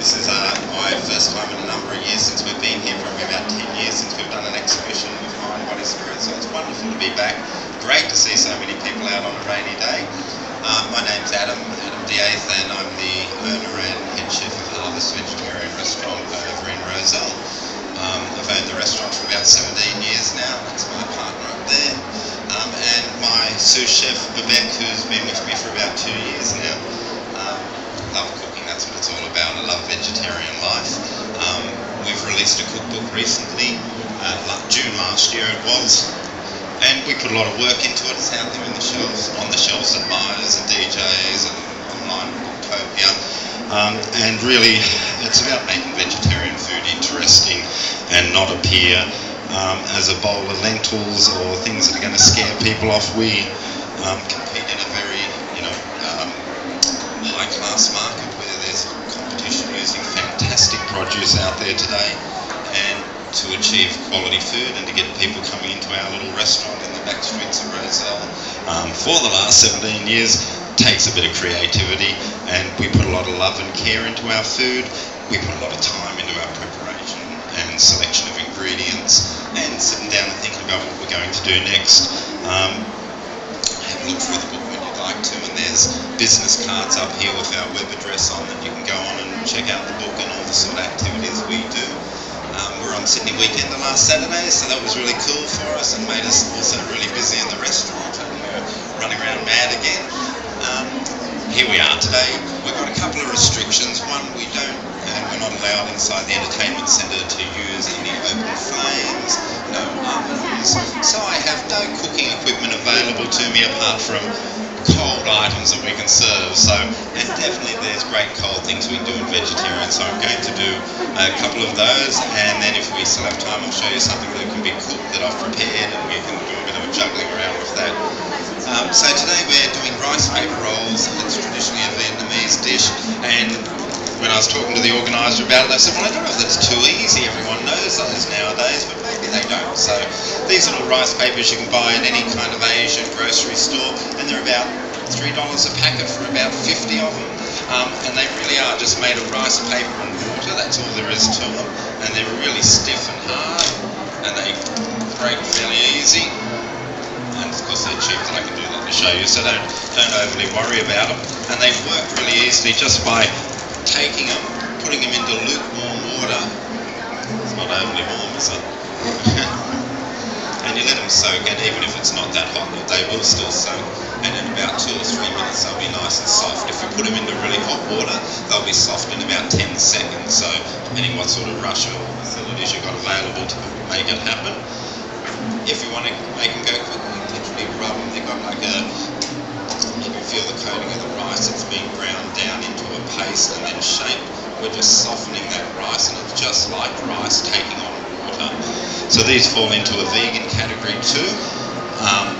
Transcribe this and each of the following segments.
This is my first time in a number of years since we've been here, probably about 10 years since we've done an exhibition with Mind, Body, Spirit, so it's wonderful to be back. Great to see so many people out on a rainy day. My name's Adam Diaz, and I'm the owner and head chef of Harvest Vegetarian Restaurant over in Rozelle. I've owned the restaurant for about 17 years now. That's my partner up there. And my sous chef, Vivek, who's been with me for about 2 years now. Love cooking, that's what it's all about. I love vegetarian life. We've released a cookbook recently, June last year it was, and we put a lot of work into it. It's out there in the shelves, on the shelves at Myers and DJs and online at Booktopia. And really, it's about making vegetarian food interesting and not appear as a bowl of lentils or things that are going to scare people off. We compete in a very, high-class market where there's competition using fantastic produce out there today, and to achieve quality food and to get people coming into our little restaurant in the back streets of Rozelle for the last 17 years takes a bit of creativity, and we put a lot of love and care into our food. We put a lot of time into our preparation and selection of ingredients and sitting down and thinking about what we're going to do next. Have a look through the book when you'd like to, and there's business cards up here with our web address on that you can go on and check out the book and all the sort of activities we do. We're on Sydney Weekend the last Saturday, so that was really cool for us and made us also really busy in the restaurant, and we're running around mad again. Here we are today. We've got a couple of restrictions. One, we're not allowed inside the entertainment centre to use any open flames, no ovens. So I have no cooking equipment available to me apart from cold items that we can serve. So, and definitely there's great cold things we can do in vegetarian, so I'm going to do a couple of those, and then if we still have time I'll show you something that can be cooked that I've prepared, and we can do a bit of a juggling around with that. So today we're doing rice paper rolls. It's traditionally a Vietnamese dish, and when I was talking to the organiser about it, they said, well, I don't know if that's too easy. Everyone knows those nowadays, but maybe they don't. So these little rice papers you can buy at any kind of Asian grocery store, and they're about $3 a packet for about 50 of them. And they really are just made of rice paper and water. That's all there is to them. And they're really stiff and hard, and they break fairly easy. And of course they're cheap, and I can do that to show you, so don't overly worry about them. And they work really easily just by taking them, putting them into lukewarm water. It's not overly warm, is it? And you let them soak, and even if it's not that hot, they will still soak. And in about 2 or 3 minutes, they'll be nice and soft. If you put them into really hot water, they'll be soft in about 10 seconds. So depending what sort of rush or facilities you've got available to make it happen. If you want to make them go quick, you can literally rub them. They've got like you can feel the coating of the rice. It's being ground down into a paste and then shaped. We're just softening that rice, and it's just like rice taking on water. So these fall into a vegan category too,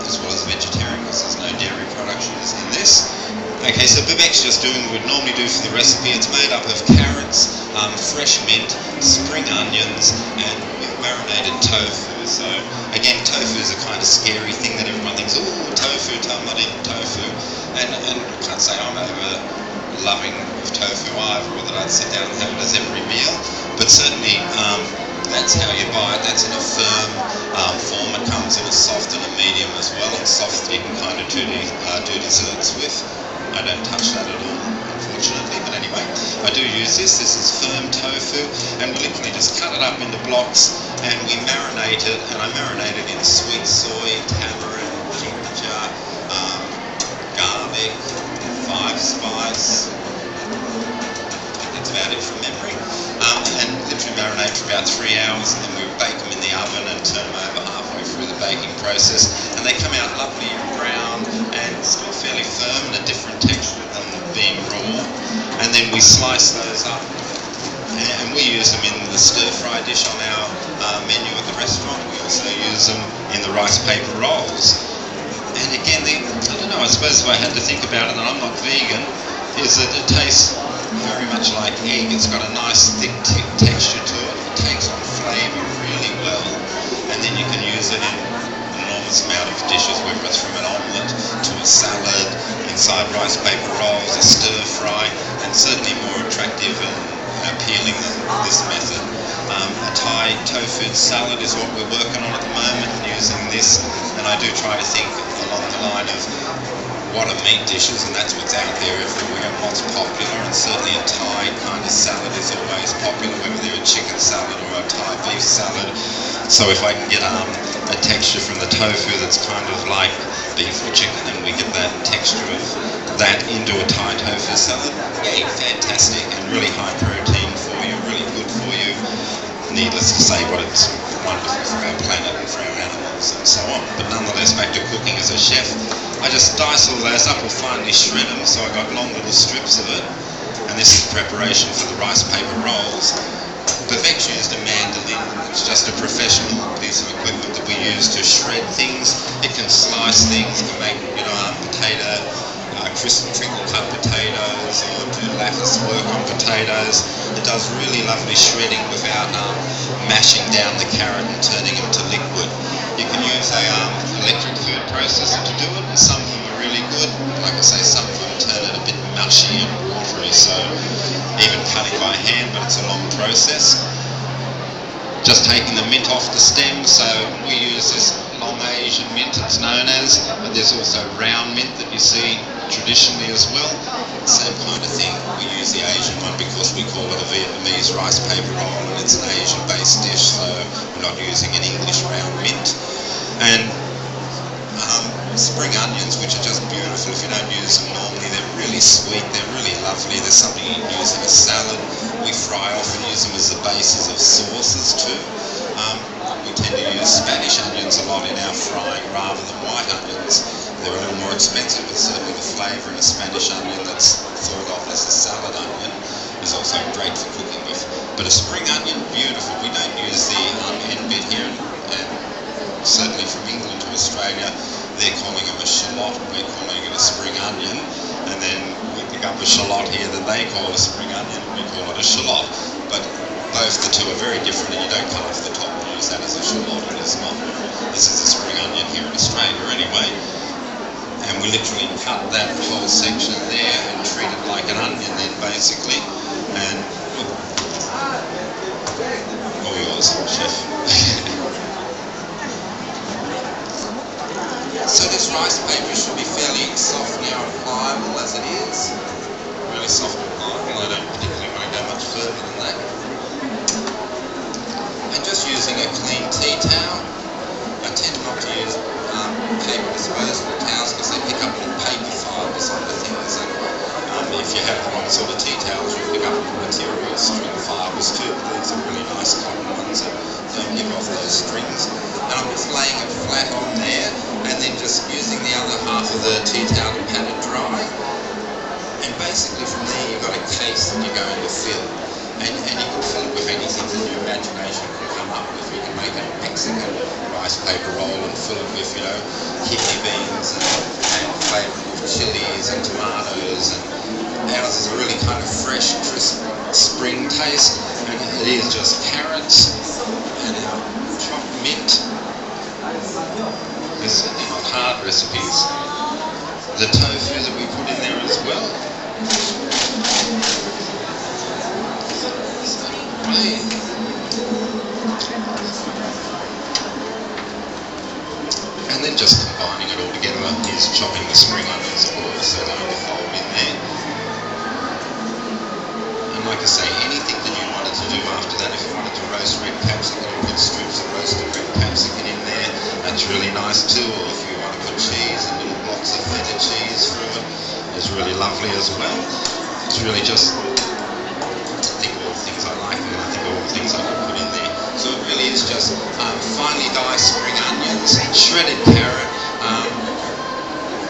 as well as vegetarian, because there's no dairy products used in this. Okay, so Vivek's just doing what we'd normally do for the recipe. It's made up of carrots, fresh mint, spring onions, and marinated tofu. So again, tofu is a kind of scary thing that everyone thinks, oh, tofu, I'm not into tofu. And I can't say I'm over loving of tofu either, or that I'd sit down and have it as every meal. But certainly that's how you buy it. That's in a firm form. It comes in a soft and a medium as well, and soft you can kind of do desserts with. I don't touch that at all, unfortunately, but anyway, I do use this. This is firm tofu, and we literally just cut it up into blocks, and we marinate it, and I marinate it in sweet soy, tamarind, ginger, garlic, 5-spice. That's about it from memory. And literally marinate for about 3 hours, and then we bake them in the oven and turn them over halfway through the baking process, and they come out lovely and brown and still fairly firm and a different texture than being raw. And then we slice those up, and we use them in the stir-fry dish on our menu at the restaurant. We also use them in the rice paper rolls. And again, I suppose if I had to think about it, and I'm not vegan, is that it tastes very much like egg. It's got a nice thick texture to it. It takes on flavour really well, and then you can use it in an enormous amount of dishes, whether it's from an omelette to a salad, inside rice paper rolls, a stir fry, and certainly more attractive and appealing than this method. A Thai tofu salad is what we're working on at the moment, using this, and I do try to think along the line of what are meat dishes, and that's what's out there everywhere and what's popular, and certainly a Thai kind of salad is always popular, whether they're a chicken salad or a Thai beef salad. So if I can get a texture from the tofu that's kind of like beef or chicken, and we get that texture of that into a Thai tofu salad, yay, fantastic, and really high protein for you, really good for you. Needless to say, what it's wonderful for our planet and for our animals and so on. But nonetheless, back to cooking as a chef, I just dice all those up or finely shred them, so I got long little strips of it. And this is preparation for the rice paper rolls. Vivek's used a mandolin. It's just a professional piece of equipment that we use to shred things. It can slice things, it can make, crinkle cut potatoes, or do lattice work on potatoes. It does really lovely shredding without mashing down the carrot and turning them to liquid. You can use a electric food processor to do it, and some of them are really good. Like I say, some of them turn it a bit mushy and watery, so even cutting by hand, but it's a long process. Just taking the mint off the stem, so we use this long Asian mint, it's known as, but there's also round mint that you see traditionally as well. Same kind of thing. We use the Asian one because we call it a Vietnamese rice paper roll, and it's an Asian-based dish, so we're not using an English round mint. And spring onions, which are just beautiful. If you don't use them normally, they're really sweet, they're really lovely. There's something you can use in a salad. We fry off and use them as the basis of sauces too. We tend to use Spanish onions a lot in our frying rather than white onions. They're a little more expensive, but certainly the flavour in a Spanish onion that's thought of as a salad onion is also great for cooking with. But a spring onion, beautiful. We don't use the end bit here, and certainly from England to Australia, they're calling them a shallot, we're calling it a spring onion, and then we pick up a shallot here that they call a spring onion, and we call it a shallot. But both the two are very different, and you don't cut off the top and use that as a shallot. It is not. This is a spring onion here in Australia anyway. And we literally cut that whole section there and treat it like an onion then, basically. And all yours, chef. So this rice paper should be fairly soft now and pliable as it is. Really soft and pliable. I don't particularly want to go much further than that. And just using a clean tea towel. I tend not to use paper disposable towels because they pick up little paper fibres onto things. And if you have one sort of tea towels, you pick up material string fibres too. These are really nice cotton ones that don't give off those strings. And I'm just laying it flat on there, and then just using the other half of the tea towel to pat it dry. And basically from there you've got a case that you're going to fill. And you can fill it with anything that your imagination can come up with. You can make a Mexican rice paper roll and fill it with, kidney beans and flavour with chilies and tomatoes. And ours is a really kind of fresh, crisp spring taste. And it is just carrots and our chopped mint. They're certainly not hard recipes. The tofu that we put in there as well. And then just combining it all together is chopping the spring onions, of course, so going to fold in there. And like I say, anything that you wanted to do after that, if you wanted to roast red capsicum, put strips of roasted red capsicum in there, that's really nice too. Or if you want to put cheese and little blocks of feta cheese through it, it's really lovely as well. It's really just things I like, and I think all the things I can put in there. So it really is just finely diced spring onions, shredded carrot,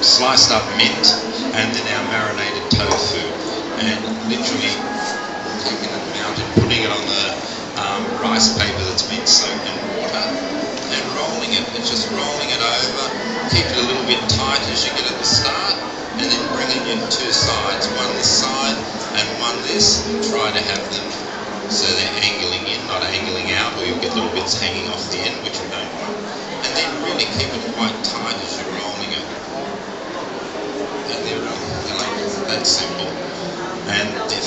sliced up mint, and then our marinated tofu. And literally taking it out and putting it on the rice paper that's been soaked in water and rolling it. It's just rolling it over. Keep it a little bit tight as you get at the start, and then bringing your two sides, one this side and one this. Try to have them so they're angling in, not angling out, or you'll get little bits hanging off the end, which you don't want. And then really keep it quite tight as you're rolling it. And they're that simple. And if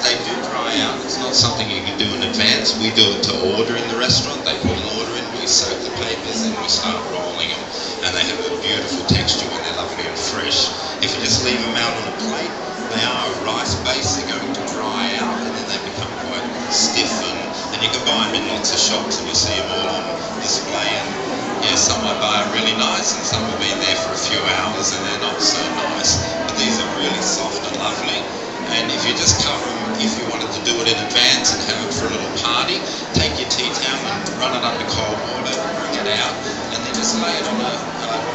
they do dry out, something you can do in advance. We do it to order in the restaurant. They put an order in, we soak the papers, and we start rolling them. And they have a beautiful texture when they're lovely and fresh. If you just leave them out on a plate, they are rice based, they're going to dry out, and then they become quite stiff. And you can buy them in lots of shops, and you see them all on display. And yeah, some I buy are really nice, and some have been there for a few hours, and they're not so nice. But these are really soft and lovely. And if you just cover them, if you wanted to do it in advance and have it for a little party, take your tea towel and run it under cold water, bring it out, and then just lay it on a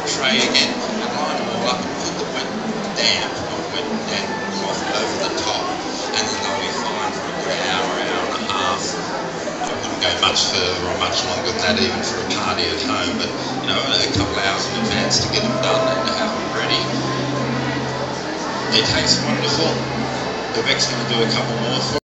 tray again and line them all up and put the wet damp, not wet damp cloth over the top, and then they'll be fine for a good hour, hour and a half. I wouldn't go much further or much longer than that, even for a party at home, but you know, a couple of hours in advance to get them done and to have them ready. They taste wonderful. Rebecca's going to do a couple more for